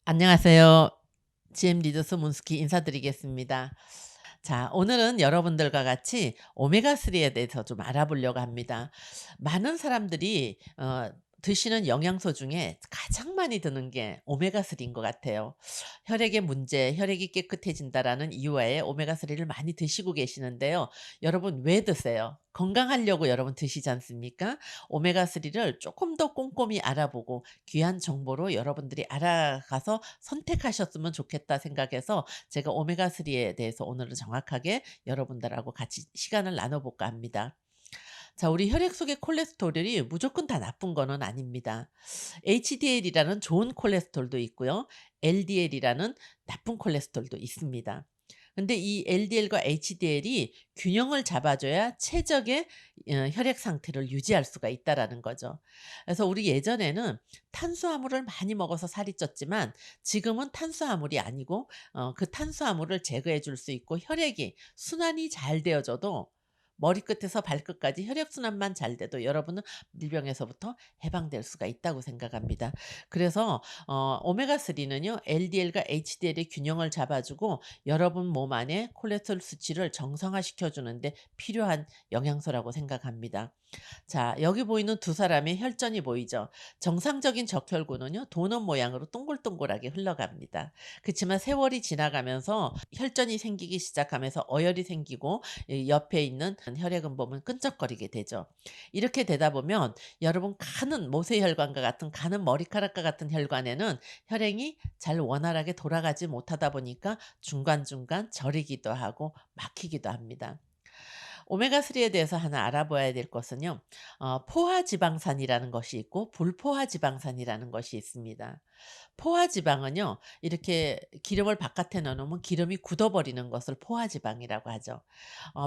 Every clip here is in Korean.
안녕하세요. GM 리더스 문스키 인사드리겠습니다. 자, 오늘은 여러분들과 같이 오메가3에 대해서 좀 알아보려고 합니다. 많은 사람들이 드시는 영양소 중에 가장 많이 드는 게 오메가3인 것 같아요. 혈액의 문제, 혈액이 깨끗해진다라는 이유와에 오메가3를 많이 드시고 계시는데요. 여러분 왜 드세요? 건강하려고 여러분 드시지 않습니까? 오메가3를 조금 더 꼼꼼히 알아보고 귀한 정보로 여러분들이 알아가서 선택하셨으면 좋겠다 생각해서 제가 오메가3에 대해서 오늘은 정확하게 여러분들하고 같이 시간을 나눠볼까 합니다. 자, 우리 혈액 속의 콜레스테롤이 무조건 다 나쁜 거는 아닙니다. HDL이라는 좋은 콜레스테롤도 있고요. LDL이라는 나쁜 콜레스테롤도 있습니다. 근데 이 LDL과 HDL이 균형을 잡아줘야 최적의 혈액 상태를 유지할 수가 있다라는 거죠. 그래서 우리 예전에는 탄수화물을 많이 먹어서 살이 쪘지만 지금은 탄수화물이 아니고 그 탄수화물을 제거해 줄 수 있고 혈액이 순환이 잘 되어져도 머리끝에서 발끝까지 혈액순환만 잘 돼도 여러분은 질병에서부터 해방될 수가 있다고 생각합니다. 그래서 오메가3는요. LDL과 HDL의 균형을 잡아주고 여러분 몸 안에 콜레스테롤 수치를 정상화시켜 주는데 필요한 영양소라고 생각합니다. 자, 여기 보이는 두 사람의 혈전이 보이죠. 정상적인 적혈구는요. 도넛 모양으로 동글동글하게 흘러갑니다. 그렇지만 세월이 지나가면서 혈전이 생기기 시작하면서 어혈이 생기고 이 옆에 있는 혈액은 보면 끈적거리게 되죠. 이렇게 되다 보면 여러분 가는 모세혈관과 같은 가는 머리카락과 같은 혈관에는 혈행이 잘 원활하게 돌아가지 못하다 보니까 중간중간 저리기도 하고 막히기도 합니다. 오메가3에 대해서 하나 알아봐야 될 것은요. 포화지방산이라는 것이 있고 불포화지방산이라는 것이 있습니다. 포화지방은요. 이렇게 기름을 바깥에 넣어놓으면 기름이 굳어버리는 것을 포화지방이라고 하죠.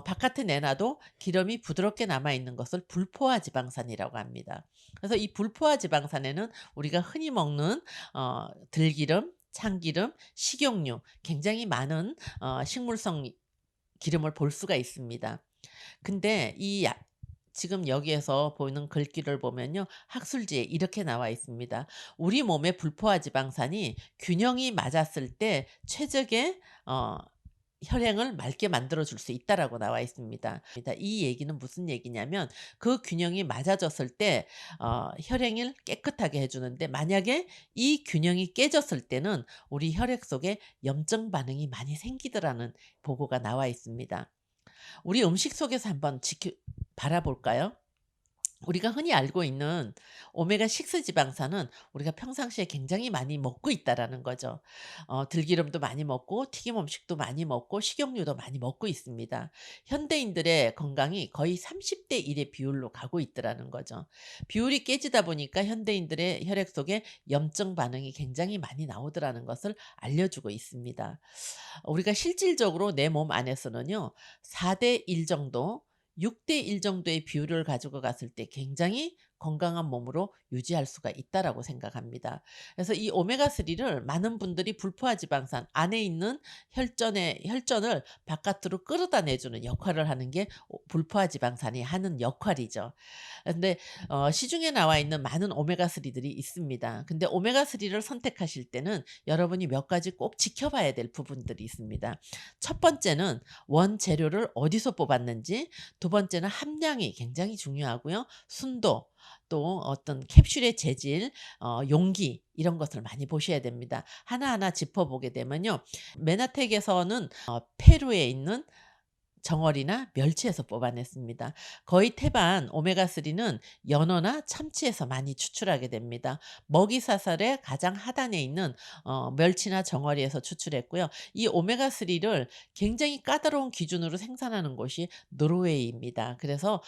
바깥에 내놔도 기름이 부드럽게 남아있는 것을 불포화지방산이라고 합니다. 그래서 이 불포화지방산에는 우리가 흔히 먹는 들기름, 참기름, 식용유 굉장히 많은 식물성 기름을 볼 수가 있습니다. 근데 지금 여기에서 보이는 글귀를 보면요. 학술지에 이렇게 나와 있습니다. 우리 몸의 불포화 지방산이 균형이 맞았을 때 최적의 혈행을 맑게 만들어 줄 수 있다라고 나와 있습니다. 이 얘기는 무슨 얘기냐면 그 균형이 맞아졌을 때 혈행을 깨끗하게 해주는데 만약에 이 균형이 깨졌을 때는 우리 혈액 속에 염증 반응이 많이 생기더라는 보고가 나와 있습니다. 우리 음식 속에서 한번 바라볼까요? 우리가 흔히 알고 있는 오메가6 지방산은 우리가 평상시에 굉장히 많이 먹고 있다라는 거죠. 들기름도 많이 먹고 튀김 음식도 많이 먹고 식용유도 많이 먹고 있습니다. 현대인들의 건강이 거의 30대 1의 비율로 가고 있더라는 거죠. 비율이 깨지다 보니까 현대인들의 혈액 속에 염증 반응이 굉장히 많이 나오더라는 것을 알려주고 있습니다. 우리가 실질적으로 내 몸 안에서는요. 4대 1 정도 6대 1 정도의 비율을 가지고 갔을 때 굉장히 건강한 몸으로 유지할 수가 있다라고 생각합니다. 그래서 이 오메가3를 많은 분들이 불포화 지방산 안에 있는 혈전을 바깥으로 끌어다 내주는 역할을 하는 게 불포화 지방산이 하는 역할이죠. 근데 시중에 나와 있는 많은 오메가3들이 있습니다. 근데 오메가3를 선택하실 때는 여러분이 몇 가지 꼭 지켜봐야 될 부분들이 있습니다. 첫 번째는 원재료를 어디서 뽑았는지, 두 번째는 함량이 굉장히 중요하고요. 순도, 또 어떤 캡슐의 재질, 용기 이런 것을 많이 보셔야 됩니다. 하나하나 짚어보게 되면요. 메나텍에서는 페루에 있는 정어리나 멸치에서 뽑아냈습니다. 거의 태반 오메가3는 연어나 참치에서 많이 추출하게 됩니다. 먹이사슬의 가장 하단에 있는 멸치나 정어리에서 추출했고요. 이 오메가3를 굉장히 까다로운 기준으로 생산하는 곳이 노르웨이입니다. 그래서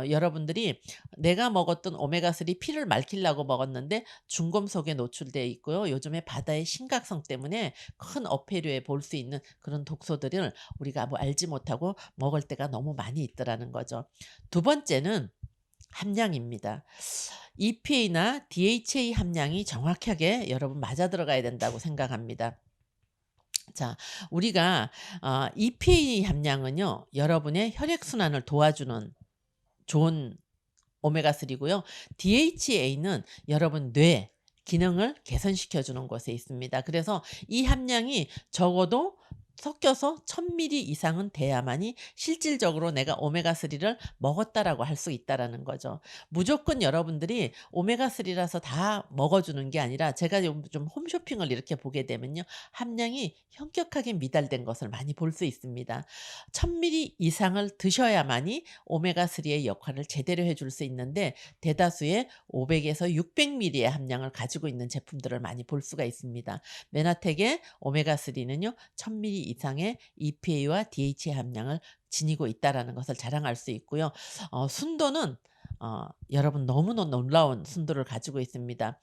여러분들이 내가 먹었던 오메가3 피를 맑히려고 먹었는데 중금속에 노출되어 있고요. 요즘에 바다의 심각성 때문에 큰 어패류에 볼 수 있는 그런 독소들을 우리가 뭐 알지 못하고 먹을 때가 너무 많이 있더라는 거죠. 두 번째는 함량입니다. EPA나 DHA 함량이 정확하게 여러분 맞아 들어가야 된다고 생각합니다. 자, 우리가 EPA 함량은요. 여러분의 혈액순환을 도와주는 좋은 오메가3고요. DHA는 여러분 뇌, 기능을 개선시켜 주는 곳에 있습니다. 그래서 이 함량이 적어도 섞여서 1000ml 이상은 돼야만이 실질적으로 내가 오메가3를 먹었다라고 할 수 있다라는 거죠. 무조건 여러분들이 오메가3라서 다 먹어주는 게 아니라 제가 좀 홈쇼핑을 이렇게 보게 되면요. 함량이 현격하게 미달된 것을 많이 볼 수 있습니다. 1000ml 이상을 드셔야만이 오메가3의 역할을 제대로 해줄 수 있는데 대다수의 500에서 600ml의 함량을 가지고 있는 제품들을 많이 볼 수가 있습니다. 메나텍의 오메가3는요. 1000ml 이상의 EPA와 DHA 함량을 지니고 있다라는 것을 자랑할 수 있고요. 순도는 여러분 너무나 놀라운 순도를 가지고 있습니다.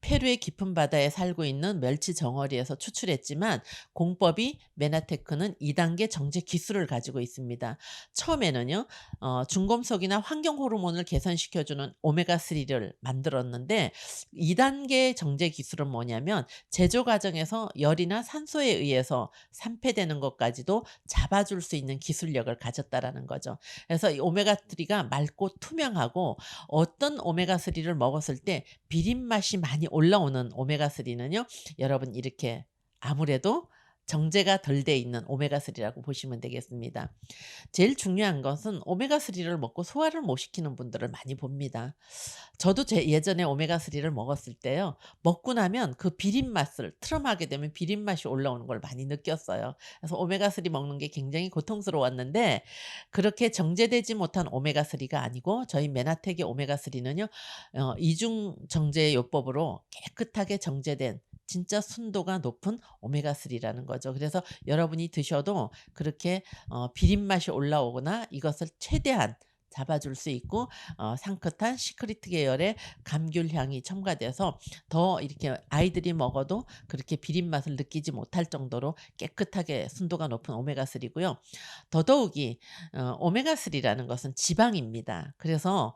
페루의 깊은 바다에 살고 있는 멸치 정어리에서 추출했지만 공법이 메나테크는 2단계 정제 기술을 가지고 있습니다. 처음에는요. 중금속이나 환경 호르몬을 개선시켜주는 오메가3를 만들었는데 2단계 정제 기술은 뭐냐면 제조 과정에서 열이나 산소에 의해서 산패되는 것까지도 잡아줄 수 있는 기술력을 가졌다라는 거죠. 그래서 이 오메가3가 맑고 투명하고 어떤 오메가3를 먹었을 때 비린 맛이 많이 올라오는 오메가3는요. 여러분 이렇게 아무래도 정제가 덜 돼 있는 오메가3라고 보시면 되겠습니다. 제일 중요한 것은 오메가3를 먹고 소화를 못 시키는 분들을 많이 봅니다. 저도 예전에 오메가3를 먹었을 때요. 먹고 나면 그 비린 맛을 트럼하게 되면 비린 맛이 올라오는 걸 많이 느꼈어요. 그래서 오메가3 먹는 게 굉장히 고통스러웠는데 그렇게 정제되지 못한 오메가3가 아니고 저희 메나텍의 오메가3는요. 이중 정제 요법으로 깨끗하게 정제된 진짜 순도가 높은 오메가3라는 거죠. 그래서 여러분이 드셔도 그렇게 비린 맛이 올라오거나 이것을 최대한 잡아줄 수 있고 상긋한 시크릿 계열의 감귤 향이 첨가돼서 더 이렇게 아이들이 먹어도 그렇게 비린 맛을 느끼지 못할 정도로 깨끗하게 순도가 높은 오메가3고요. 더더욱이 오메가3라는 것은 지방입니다. 그래서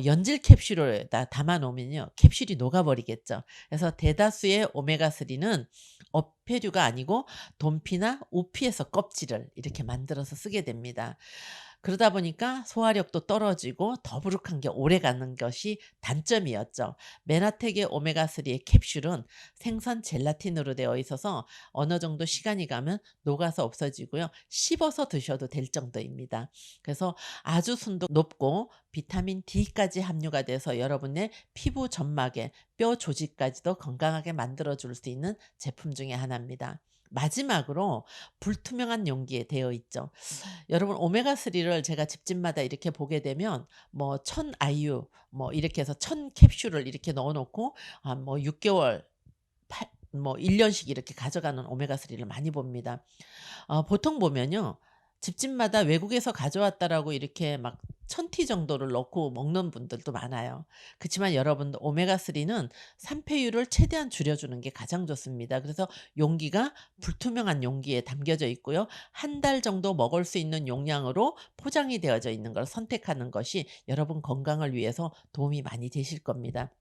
연질 캡슐에다 담아 놓으면요. 캡슐이 녹아버리겠죠. 그래서 대다수의 오메가3는 어패류가 아니고 돈피나 우피에서 껍질을 이렇게 만들어서 쓰게 됩니다. 그러다 보니까 소화력도 떨어지고 더부룩한 게 오래가는 것이 단점이었죠. 메나텍의 오메가3의 캡슐은 생선 젤라틴으로 되어 있어서 어느 정도 시간이 가면 녹아서 없어지고요. 씹어서 드셔도 될 정도입니다. 그래서 아주 순도 높고 비타민 D까지 함유가 돼서 여러분의 피부 점막에 뼈 조직까지도 건강하게 만들어줄 수 있는 제품 중에 하나입니다. 마지막으로 불투명한 용기에 되어 있죠. 여러분 오메가3를 제가 집집마다 이렇게 보게 되면 뭐 1000 IU 뭐 이렇게 해서 1000 캡슐을 이렇게 넣어 놓고 뭐 6개월 뭐 1년씩 이렇게 가져가는 오메가3를 많이 봅니다. 보통 보면요. 집집마다 외국에서 가져왔다라고 이렇게 막 1000T 정도를 넣고 먹는 분들도 많아요. 그치만 여러분들 오메가3는 산패율을 최대한 줄여주는 게 가장 좋습니다. 그래서 용기가 불투명한 용기에 담겨져 있고요. 한 달 정도 먹을 수 있는 용량으로 포장이 되어져 있는 걸 선택하는 것이 여러분 건강을 위해서 도움이 많이 되실 겁니다.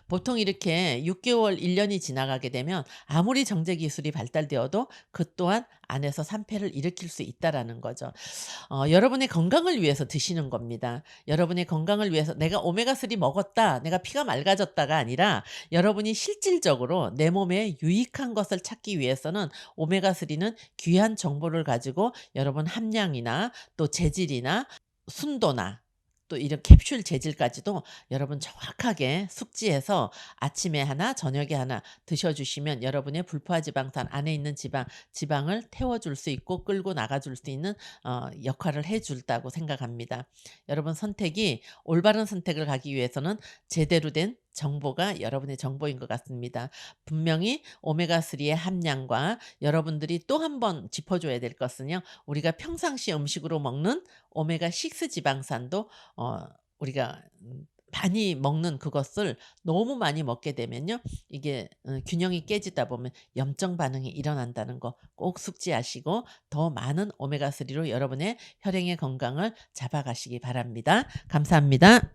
보통 이렇게 6개월, 1년이 지나가게 되면 아무리 정제 기술이 발달되어도 그 또한 안에서 산패를 일으킬 수 있다라는 거죠. 여러분의 건강을 위해서 드시는 겁니다. 여러분의 건강을 위해서 내가 오메가3 먹었다, 내가 피가 맑아졌다가 아니라 여러분이 실질적으로 내 몸에 유익한 것을 찾기 위해서는 오메가3는 귀한 정보를 가지고 여러분 함량이나 또 재질이나 순도나 또 이런 캡슐 재질까지도 여러분 정확하게 숙지해서 아침에 하나 저녁에 하나 드셔주시면 여러분의 불포화지방산 안에 있는 지방을 태워줄 수 있고 끌고 나가줄 수 있는 역할을 해준다고 생각합니다. 여러분 선택이 올바른 선택을 가기 위해서는 제대로 된 정보가 여러분의 정보인 것 같습니다. 분명히 오메가3의 함량과 여러분들이 또 한 번 짚어줘야 될 것은요. 우리가 평상시 음식으로 먹는 오메가6 지방산도 우리가 많이 먹는 그것을 너무 많이 먹게 되면요. 이게 균형이 깨지다 보면 염증 반응이 일어난다는 거 꼭 숙지하시고 더 많은 오메가3로 여러분의 혈행의 건강을 잡아가시기 바랍니다. 감사합니다.